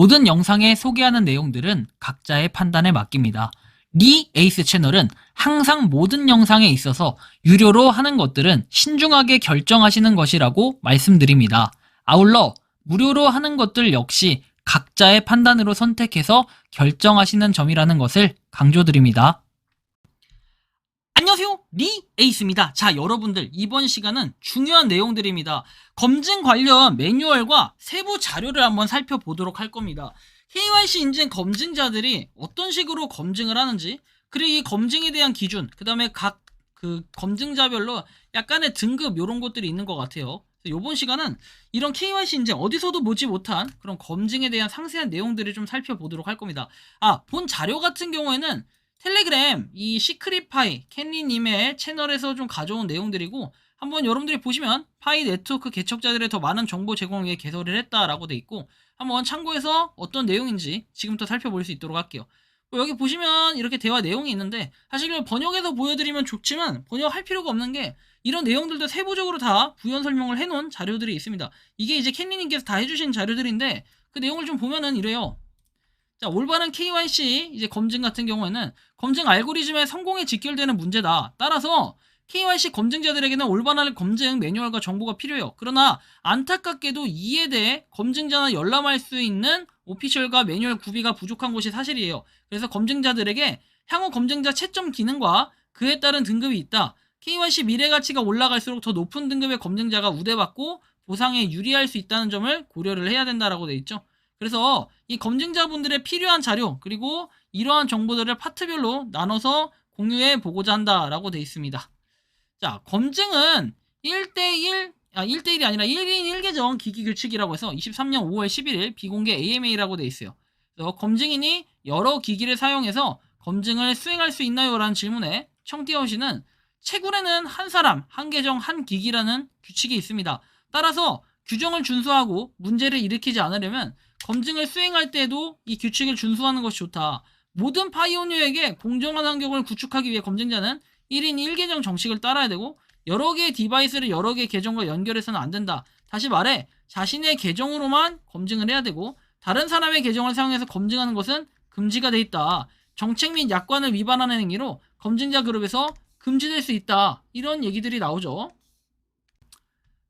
모든 영상에 소개하는 내용들은 각자의 판단에 맡깁니다. 리 에이스 채널은 항상 모든 영상에 있어서 유료로 하는 것들은 신중하게 결정하시는 것이라고 말씀드립니다. 아울러 무료로 하는 것들 역시 각자의 판단으로 선택해서 결정하시는 점이라는 것을 강조드립니다. 안녕하세요, 리 에이스입니다. 자, 여러분들 이번 시간은 중요한 내용들입니다. 검증 관련 매뉴얼과 세부 자료를 한번 살펴보도록 할 겁니다. KYC 인증 검증자들이 어떤 식으로 검증을 하는지, 그리고 이 검증에 대한 기준, 그 다음에 각 검증자별로 약간의 등급 이런 것들이 있는 것 같아요. 이번 시간은 이런 KYC 인증 어디서도 보지 못한 그런 검증에 대한 상세한 내용들을 좀 살펴보도록 할 겁니다. 본 자료 같은 경우에는 텔레그램 이 시크릿파이 캔리님의 채널에서 좀 가져온 내용들이고, 한번 여러분들이 보시면 파이 네트워크 개척자들의 더 많은 정보 제공을 위해 개설을 했다라고 돼 있고, 한번 참고해서 어떤 내용인지 지금부터 살펴볼 수 있도록 할게요. 여기 보시면 이렇게 대화 내용이 있는데, 사실 번역해서 보여드리면 좋지만 번역할 필요가 없는 게 이런 내용들도 세부적으로 다 부연 설명을 해놓은 자료들이 있습니다. 이게 이제 캔리님께서 다 해주신 자료들인데, 그 내용을 좀 보면은 이래요. 자, 올바른 KYC 이제 검증 같은 경우에는 검증 알고리즘의 성공에 직결되는 문제다. 따라서 KYC 검증자들에게는 올바른 검증 매뉴얼과 정보가 필요해요. 그러나 안타깝게도 이에 대해 검증자나 열람할 수 있는 오피셜과 매뉴얼 구비가 부족한 것이 사실이에요. 그래서 검증자들에게 향후 검증자 채점 기능과 그에 따른 등급이 있다. KYC 미래 가치가 올라갈수록 더 높은 등급의 검증자가 우대받고 보상에 유리할 수 있다는 점을 고려를 해야 된다라고 돼 있죠. 그래서 이 검증자분들의 필요한 자료, 그리고 이러한 정보들을 파트별로 나눠서 공유해 보고자 한다라고 돼 있습니다. 자, 검증은 1대1이 아니라 1인 1계정 기기 규칙이라고 해서 23년 5월 11일 비공개 AMA라고 돼 있어요. 그래서 검증인이 여러 기기를 사용해서 검증을 수행할 수 있나요? 라는 질문에 청띠아웃이는 채굴에는 한 사람, 한 계정, 한 기기라는 규칙이 있습니다. 따라서 규정을 준수하고 문제를 일으키지 않으려면 검증을 수행할 때에도 이 규칙을 준수하는 것이 좋다. 모든 파이오니어에게 공정한 환경을 구축하기 위해 검증자는 1인 1계정 정식을 따라야 되고, 여러 개의 디바이스를 여러 개의 계정과 연결해서는 안 된다. 다시 말해, 자신의 계정으로만 검증을 해야 되고 다른 사람의 계정을 사용해서 검증하는 것은 금지가 돼 있다. 정책 및 약관을 위반하는 행위로 검증자 그룹에서 금지될 수 있다. 이런 얘기들이 나오죠.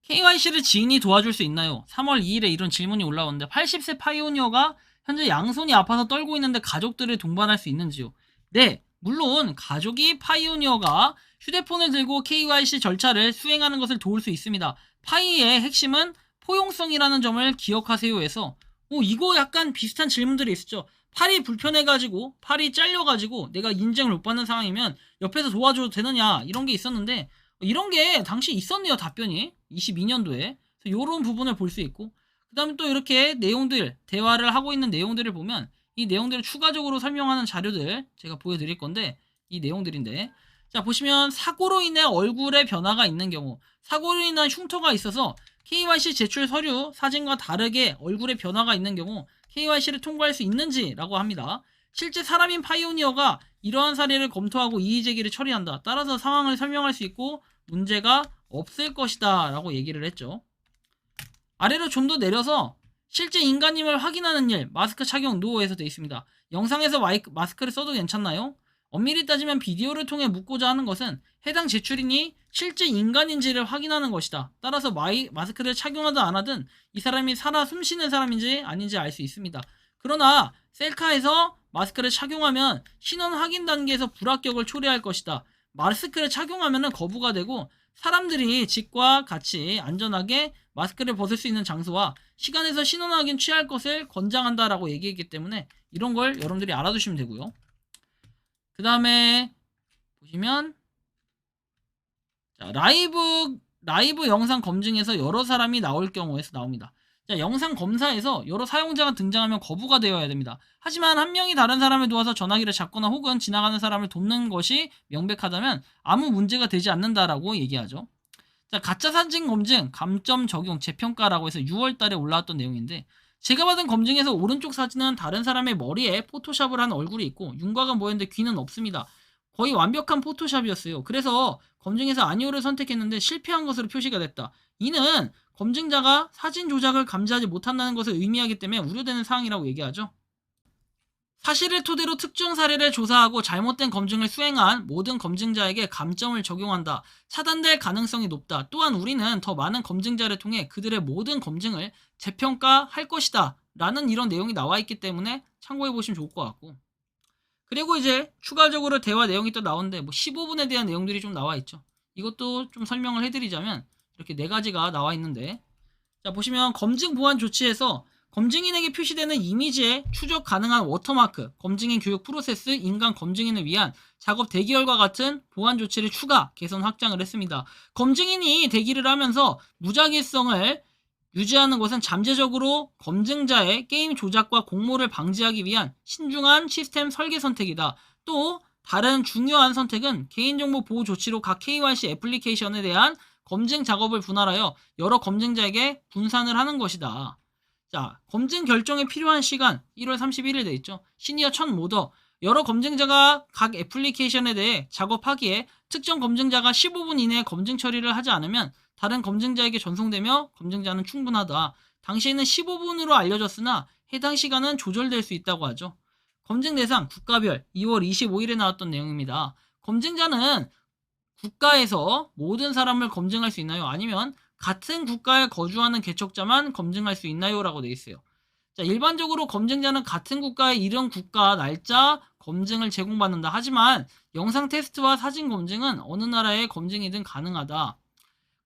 KYC를 지인이 도와줄 수 있나요? 3월 2일에 이런 질문이 올라오는데, 80세 파이오니어가 현재 양손이 아파서 떨고 있는데 가족들을 동반할 수 있는지요? 네, 물론 가족이 파이오니어가 휴대폰을 들고 KYC 절차를 수행하는 것을 도울 수 있습니다. 파이의 핵심은 포용성이라는 점을 기억하세요 해서, 이거 약간 비슷한 질문들이 있었죠. 팔이 불편해가지고, 팔이 잘려가지고 내가 인증을 못 받는 상황이면 옆에서 도와줘도 되느냐, 이런 게 있었는데, 이런 게 당시 있었네요. 답변이 22년도에. 이런 부분을 볼 수 있고, 그 다음에 또 이렇게 내용들, 대화를 하고 있는 내용들을 보면 이 내용들을 추가적으로 설명하는 자료들 제가 보여드릴 건데, 이 내용들인데, 자, 보시면 사고로 인해 얼굴에 변화가 있는 경우, 사고로 인한 흉터가 있어서 KYC 제출 서류 사진과 다르게 얼굴에 변화가 있는 경우 KYC를 통과할 수 있는지라고 합니다. 실제 사람인 파이오니어가 이러한 사례를 검토하고 이의제기를 처리한다. 따라서 상황을 설명할 수 있고 문제가 없을 것이다 라고 얘기를 했죠. 아래로 좀 더 내려서 실제 인간임을 확인하는 일, 마스크 착용 노에서 되어 있습니다. 영상에서 마스크를 써도 괜찮나요? 엄밀히 따지면 비디오를 통해 묻고자 하는 것은 해당 제출인이 실제 인간인지를 확인하는 것이다. 따라서 마스크를 착용하든 안 하든 이 사람이 살아 숨쉬는 사람인지 아닌지 알 수 있습니다. 그러나 셀카에서 마스크를 착용하면 신원 확인 단계에서 불합격을 초래할 것이다. 마스크를 착용하면 거부가 되고, 사람들이 직과 같이 안전하게 마스크를 벗을 수 있는 장소와 시간에서 신원 확인 취할 것을 권장한다라고 얘기했기 때문에 이런 걸 여러분들이 알아두시면 되고요. 그 다음에 보시면, 자, 라이브 영상 검증에서 여러 사람이 나올 경우에서 나옵니다. 자, 영상 검사에서 여러 사용자가 등장하면 거부가 되어야 됩니다. 하지만 한 명이 다른 사람을 도와서 전화기를 잡거나 혹은 지나가는 사람을 돕는 것이 명백하다면 아무 문제가 되지 않는다라고 얘기하죠. 자, 가짜 사진 검증, 감점 적용, 재평가라고 해서 6월 달에 올라왔던 내용인데, 제가 받은 검증에서 오른쪽 사진은 다른 사람의 머리에 포토샵을 한 얼굴이 있고 윤곽은 보였는데 귀는 없습니다. 거의 완벽한 포토샵이었어요. 그래서 검증에서 아니오를 선택했는데 실패한 것으로 표시가 됐다. 이는 검증자가 사진 조작을 감지하지 못한다는 것을 의미하기 때문에 우려되는 사항이라고 얘기하죠. 사실을 토대로 특정 사례를 조사하고 잘못된 검증을 수행한 모든 검증자에게 감점을 적용한다. 차단될 가능성이 높다. 또한 우리는 더 많은 검증자를 통해 그들의 모든 검증을 재평가할 것이다. 라는 이런 내용이 나와 있기 때문에 참고해 보시면 좋을 것 같고. 그리고 이제 추가적으로 대화 내용이 또 나오는데 15분에 대한 내용들이 좀 나와 있죠. 이것도 좀 설명을 해드리자면 이렇게 4가지가 나와 있는데, 자 보시면 검증 보안 조치에서 검증인에게 표시되는 이미지에 추적 가능한 워터마크, 검증인 교육 프로세스, 인간 검증인을 위한 작업 대기열과 같은 보안 조치를 추가, 개선, 확장을 했습니다. 검증인이 대기를 하면서 무작위성을 유지하는 것은 잠재적으로 검증자의 게임 조작과 공모를 방지하기 위한 신중한 시스템 설계 선택이다. 또 다른 중요한 선택은 개인정보 보호 조치로 각 KYC 애플리케이션에 대한 검증 작업을 분할하여 여러 검증자에게 분산을 하는 것이다. 자, 검증 결정에 필요한 시간 1월 31일 돼 있죠. 시니어 첫 모더. 여러 검증자가 각 애플리케이션에 대해 작업하기에 특정 검증자가 15분 이내에 검증 처리를 하지 않으면 다른 검증자에게 전송되며 검증자는 충분하다. 당시에는 15분으로 알려졌으나 해당 시간은 조절될 수 있다고 하죠. 검증 대상 국가별 2월 25일에 나왔던 내용입니다. 검증자는 국가에서 모든 사람을 검증할 수 있나요? 아니면 같은 국가에 거주하는 개척자만 검증할 수 있나요? 라고 되어 있어요. 자, 일반적으로 검증자는 같은 국가의 이름, 국가, 날짜 검증을 제공받는다. 하지만 영상 테스트와 사진 검증은 어느 나라의 검증이든 가능하다.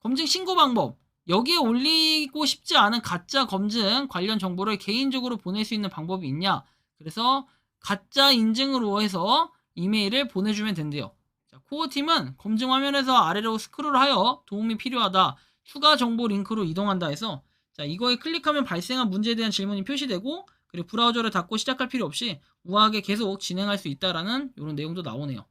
검증 신고 방법. 여기에 올리고 싶지 않은 가짜 검증 관련 정보를 개인적으로 보낼 수 있는 방법이 있냐? 그래서 가짜 인증으로 해서 이메일을 보내주면 된대요. 자, 코어팀은 검증 화면에서 아래로 스크롤하여 도움이 필요하다. 추가 정보 링크로 이동한다 해서, 자, 이거에 클릭하면 발생한 문제에 대한 질문이 표시되고, 그리고 브라우저를 닫고 시작할 필요 없이 우아하게 계속 진행할 수 있다라는 이런 내용도 나오네요.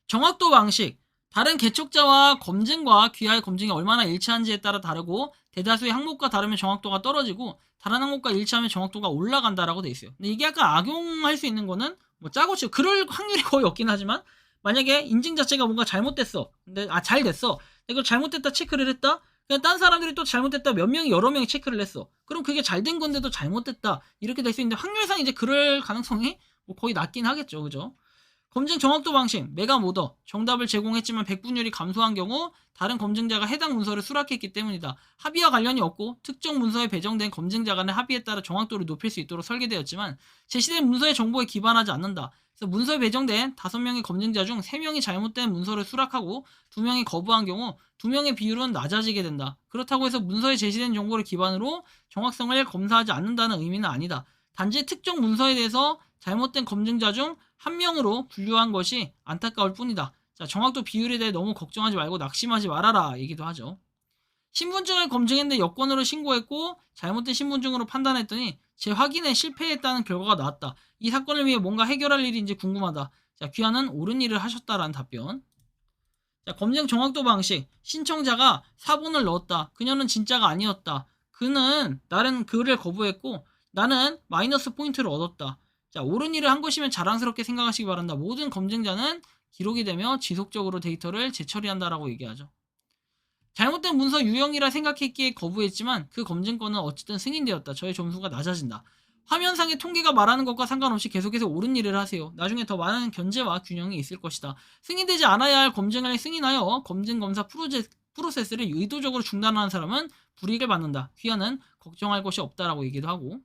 정확도 방식. 다른 개척자와 검증과 QI 검증이 얼마나 일치한지에 따라 다르고, 대다수의 항목과 다르면 정확도가 떨어지고 다른 항목과 일치하면 정확도가 올라간다라고 돼 있어요. 근데 이게 약간 악용할 수 있는 거는 뭐 짜고 치고 그럴 확률이 거의 없긴 하지만, 만약에 인증 자체가 뭔가 잘못됐어. 근데 잘 됐어. 이걸 잘못됐다 체크를 했다. 그냥 딴 사람들이 또 잘못됐다 몇 명이 여러 명이 체크를 했어. 그럼 그게 잘 된 건데도 잘못됐다 이렇게 될 수 있는데, 확률상 이제 그럴 가능성이 뭐 거의 낮긴 하겠죠. 그죠? 검증 정확도 방식, 메가모더. 정답을 제공했지만 백분율이 감소한 경우 다른 검증자가 해당 문서를 수락했기 때문이다. 합의와 관련이 없고 특정 문서에 배정된 검증자 간의 합의에 따라 정확도를 높일 수 있도록 설계되었지만 제시된 문서의 정보에 기반하지 않는다. 그래서 문서에 배정된 5명의 검증자 중 3명이 잘못된 문서를 수락하고 2명이 거부한 경우 2명의 비율은 낮아지게 된다. 그렇다고 해서 문서에 제시된 정보를 기반으로 정확성을 검사하지 않는다는 의미는 아니다. 단지 특정 문서에 대해서 잘못된 검증자 중 1명으로 분류한 것이 안타까울 뿐이다. 자, 정확도 비율에 대해 너무 걱정하지 말고 낙심하지 말아라 얘기도 하죠. 신분증을 검증했는데 여권으로 신고했고 잘못된 신분증으로 판단했더니 재확인에 실패했다는 결과가 나왔다. 이 사건을 위해 뭔가 해결할 일인지 궁금하다. 자, 귀하는 옳은 일을 하셨다라는 답변. 자, 검증 정확도 방식. 신청자가 사본을 넣었다. 그녀는 진짜가 아니었다. 그는 다른 글을 거부했고 나는 마이너스 포인트를 얻었다. 자, 옳은 일을 한 것이면 자랑스럽게 생각하시기 바란다. 모든 검증자는 기록이 되며 지속적으로 데이터를 재처리한다라고 얘기하죠. 잘못된 문서 유형이라 생각했기에 거부했지만 그 검증권은 어쨌든 승인되었다. 저의 점수가 낮아진다. 화면상의 통계가 말하는 것과 상관없이 계속해서 옳은 일을 하세요. 나중에 더 많은 견제와 균형이 있을 것이다. 승인되지 않아야 할 검증을 승인하여 검증검사 프로세스를 의도적으로 중단하는 사람은 불이익을 받는다. 귀하는 걱정할 것이 없다라고 얘기도 하고,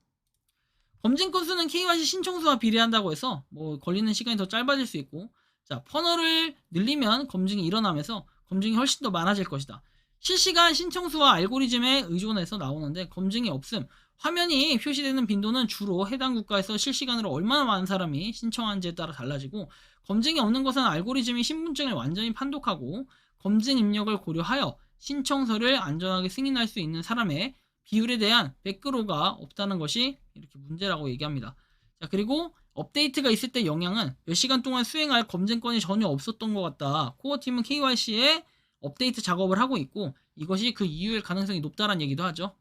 검증 건수는 KYC 신청수와 비례한다고 해서 뭐 걸리는 시간이 더 짧아질 수 있고, 자, 퍼널을 늘리면 검증이 일어나면서 검증이 훨씬 더 많아질 것이다. 실시간 신청수와 알고리즘에 의존해서 나오는데 검증이 없음. 화면이 표시되는 빈도는 주로 해당 국가에서 실시간으로 얼마나 많은 사람이 신청하는지에 따라 달라지고, 검증이 없는 것은 알고리즘이 신분증을 완전히 판독하고 검증 입력을 고려하여 신청서를 안전하게 승인할 수 있는 사람의 비율에 대한 매크로가 없다는 것이 이렇게 문제라고 얘기합니다. 자, 그리고 업데이트가 있을 때 영향은 몇 시간 동안 수행할 검증권이 전혀 없었던 것 같다. 코어팀은 KYC에 업데이트 작업을 하고 있고 이것이 그 이유일 가능성이 높다는 얘기도 하죠.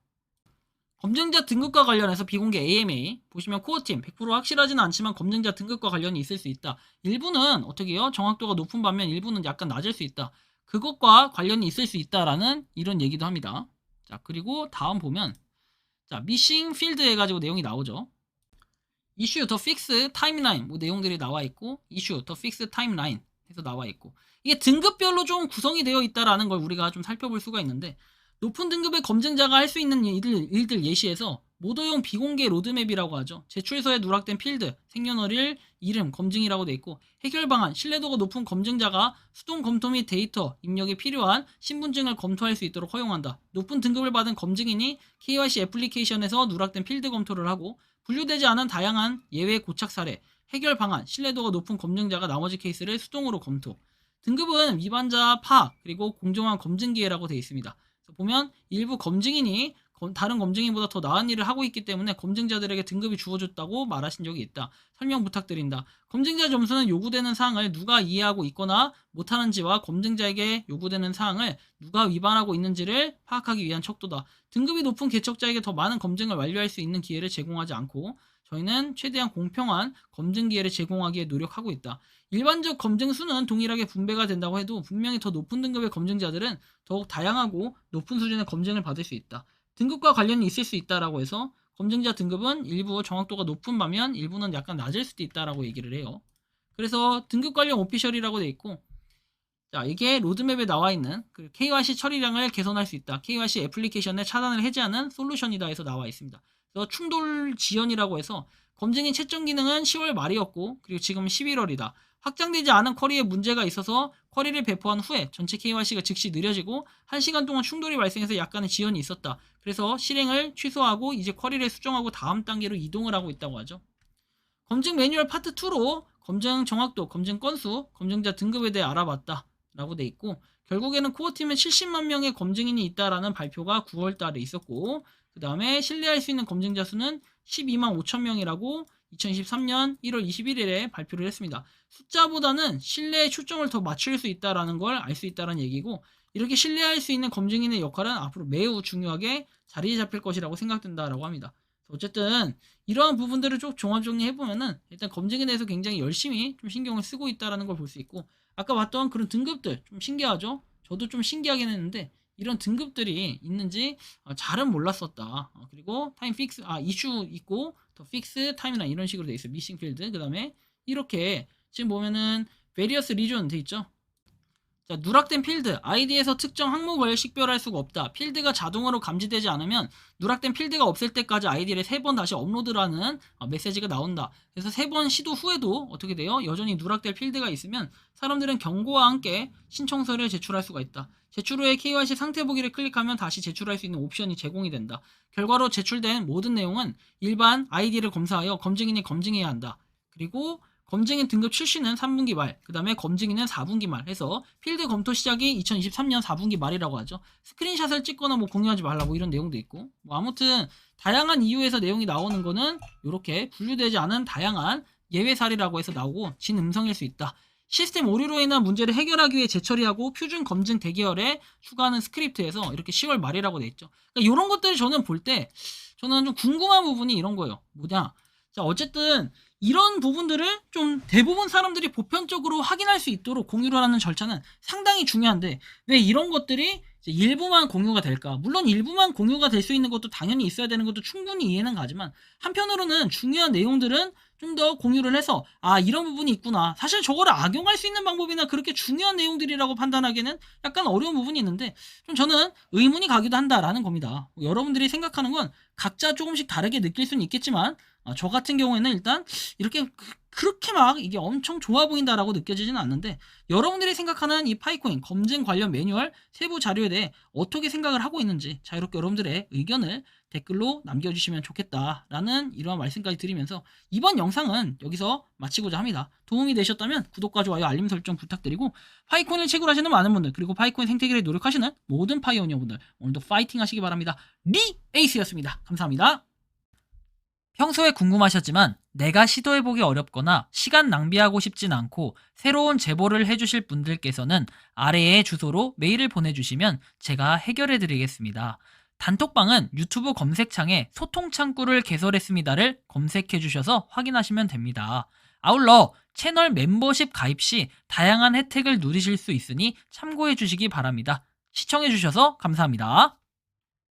검증자 등급과 관련해서 비공개 AMA 보시면 코어팀 100% 확실하지는 않지만 검증자 등급과 관련이 있을 수 있다. 일부는 어떻게 해요? 정확도가 높은 반면 일부는 약간 낮을 수 있다. 그것과 관련이 있을 수 있다라는 이런 얘기도 합니다. 자, 그리고 다음 보면 자, 미싱 필드 해가지고 내용이 나오죠. 이슈 더 픽스 타임라인 뭐 내용들이 나와 있고, 이슈 더 픽스 타임라인 해서 나와 있고, 이게 등급별로 좀 구성이 되어 있다라는 걸 우리가 좀 살펴볼 수가 있는데, 높은 등급의 검증자가 할 수 있는 일들 예시에서 모더용 비공개 로드맵이라고 하죠. 제출서에 누락된 필드, 생년월일, 이름, 검증이라고 돼 있고, 해결 방안, 신뢰도가 높은 검증자가 수동 검토 및 데이터 입력에 필요한 신분증을 검토할 수 있도록 허용한다. 높은 등급을 받은 검증인이 KYC 애플리케이션에서 누락된 필드 검토를 하고, 분류되지 않은 다양한 예외 고착 사례, 해결 방안, 신뢰도가 높은 검증자가 나머지 케이스를 수동으로 검토. 등급은 위반자 파악, 그리고 공정한 검증 기회라고 되어 있습니다. 보면 일부 검증인이 다른 검증인보다 더 나은 일을 하고 있기 때문에 검증자들에게 등급이 주어졌다고 말하신 적이 있다. 설명 부탁드린다. 검증자 점수는 요구되는 사항을 누가 이해하고 있거나 못하는지와 검증자에게 요구되는 사항을 누가 위반하고 있는지를 파악하기 위한 척도다. 등급이 높은 개척자에게 더 많은 검증을 완료할 수 있는 기회를 제공하지 않고 저희는 최대한 공평한 검증 기회를 제공하기에 노력하고 있다. 일반적 검증 수는 동일하게 분배가 된다고 해도 분명히 더 높은 등급의 검증자들은 더욱 다양하고 높은 수준의 검증을 받을 수 있다. 등급과 관련이 있을 수 있다라고 해서 검증자 등급은 일부 정확도가 높은 반면 일부는 약간 낮을 수도 있다라고 얘기를 해요. 그래서 등급 관련 오피셜이라고 돼 있고, 자, 이게 로드맵에 나와 있는 그 KYC 처리량을 개선할 수 있다. KYC 애플리케이션의 차단을 해제하는 솔루션이다 해서 나와 있습니다. 그래서 충돌 지연이라고 해서 검증인 채점 기능은 10월 말이었고, 그리고 지금 11월이다. 확장되지 않은 쿼리에 문제가 있어서 쿼리를 배포한 후에 전체 KYC가 즉시 느려지고 1시간 동안 충돌이 발생해서 약간의 지연이 있었다. 그래서 실행을 취소하고 이제 쿼리를 수정하고 다음 단계로 이동을 하고 있다고 하죠. 검증 매뉴얼 파트 2로 검증 정확도, 검증 건수, 검증자 등급에 대해 알아봤다 라고 돼 있고, 결국에는 코어팀에 70만 명의 검증인이 있다라는 발표가 9월 달에 있었고, 그 다음에 신뢰할 수 있는 검증자 수는 12만 5천 명이라고 2023년 1월 21일에 발표를 했습니다. 숫자보다는 신뢰의 초점을 더 맞출 수 있다는 걸 알 수 있다는 얘기고, 이렇게 신뢰할 수 있는 검증인의 역할은 앞으로 매우 중요하게 자리에 잡힐 것이라고 생각된다라고 합니다. 어쨌든 이러한 부분들을 쭉 종합 정리해보면은 일단 검증에 대해서 굉장히 열심히 좀 신경을 쓰고 있다는 걸 볼 수 있고, 아까 봤던 그런 등급들 좀 신기하죠? 저도 좀 신기하긴 했는데 이런 등급들이 있는지 잘은 몰랐었다. 그리고 타임 픽스, 이슈 있고 더 픽스 타임이나 이런 식으로 돼 있어요. 미싱 필드. 그 다음에 이렇게 지금 보면은 베리어스 리존 돼 있죠? 자, 누락된 필드, 아이디에서 특정 항목을 식별할 수가 없다. 필드가 자동으로 감지되지 않으면 누락된 필드가 없을 때까지 아이디를 3번 다시 업로드라는 메시지가 나온다. 그래서 3번 시도 후에도 어떻게 돼요? 여전히 누락될 필드가 있으면 사람들은 경고와 함께 신청서를 제출할 수가 있다. 제출 후에 KYC 상태 보기를 클릭하면 다시 제출할 수 있는 옵션이 제공이 된다. 결과로 제출된 모든 내용은 일반 아이디를 검사하여 검증인이 검증해야 한다. 그리고 검증인 등급 출시는 3분기 말, 그 다음에 검증인은 4분기 말 해서 필드 검토 시작이 2023년 4분기 말이라고 하죠. 스크린샷을 찍거나 뭐 공유하지 말라 뭐 이런 내용도 있고, 뭐 아무튼 다양한 이유에서 내용이 나오는 거는 이렇게 분류되지 않은 다양한 예외 사례라고 해서 나오고 진음성일 수 있다. 시스템 오류로 인한 문제를 해결하기 위해 재처리하고 표준 검증 대기열에 추가하는 스크립트에서 이렇게 10월 말이라고 돼 있죠. 그러니까 이런 것들을 저는 볼 때 저는 좀 궁금한 부분이 이런 거예요. 뭐냐? 자, 어쨌든 이런 부분들을 좀 대부분 사람들이 보편적으로 확인할 수 있도록 공유를 하는 절차는 상당히 중요한데 왜 이런 것들이 이제 일부만 공유가 될까? 물론 일부만 공유가 될 수 있는 것도 당연히 있어야 되는 것도 충분히 이해는 가지만 한편으로는 중요한 내용들은 좀 더 공유를 해서 이런 부분이 있구나. 사실 저거를 악용할 수 있는 방법이나 그렇게 중요한 내용들이라고 판단하기에는 약간 어려운 부분이 있는데 좀 저는 의문이 가기도 한다라는 겁니다. 여러분들이 생각하는 건 각자 조금씩 다르게 느낄 수는 있겠지만 저 같은 경우에는 일단 이렇게 그렇게 막 이게 엄청 좋아 보인다라고 느껴지지는 않는데 여러분들이 생각하는 이 파이코인 검증 관련 매뉴얼 세부 자료에 대해 어떻게 생각을 하고 있는지 자유롭게 여러분들의 의견을 댓글로 남겨주시면 좋겠다라는 이러한 말씀까지 드리면서 이번 영상은 여기서 마치고자 합니다. 도움이 되셨다면 구독과 좋아요 알림 설정 부탁드리고 파이코인을 채굴 하시는 많은 분들 그리고 파이코인 생태계를 노력하시는 모든 파이오니어분들 오늘도 파이팅 하시기 바랍니다. 리에이스였습니다. 감사합니다. 평소에 궁금하셨지만 내가 시도해보기 어렵거나 시간 낭비하고 싶진 않고 새로운 제보를 해주실 분들께서는 아래의 주소로 메일을 보내주시면 제가 해결해드리겠습니다. 단톡방은 유튜브 검색창에 소통창구를 개설했습니다를 검색해주셔서 확인하시면 됩니다. 아울러 채널 멤버십 가입 시 다양한 혜택을 누리실 수 있으니 참고해 주시기 바랍니다. 시청해 주셔서 감사합니다.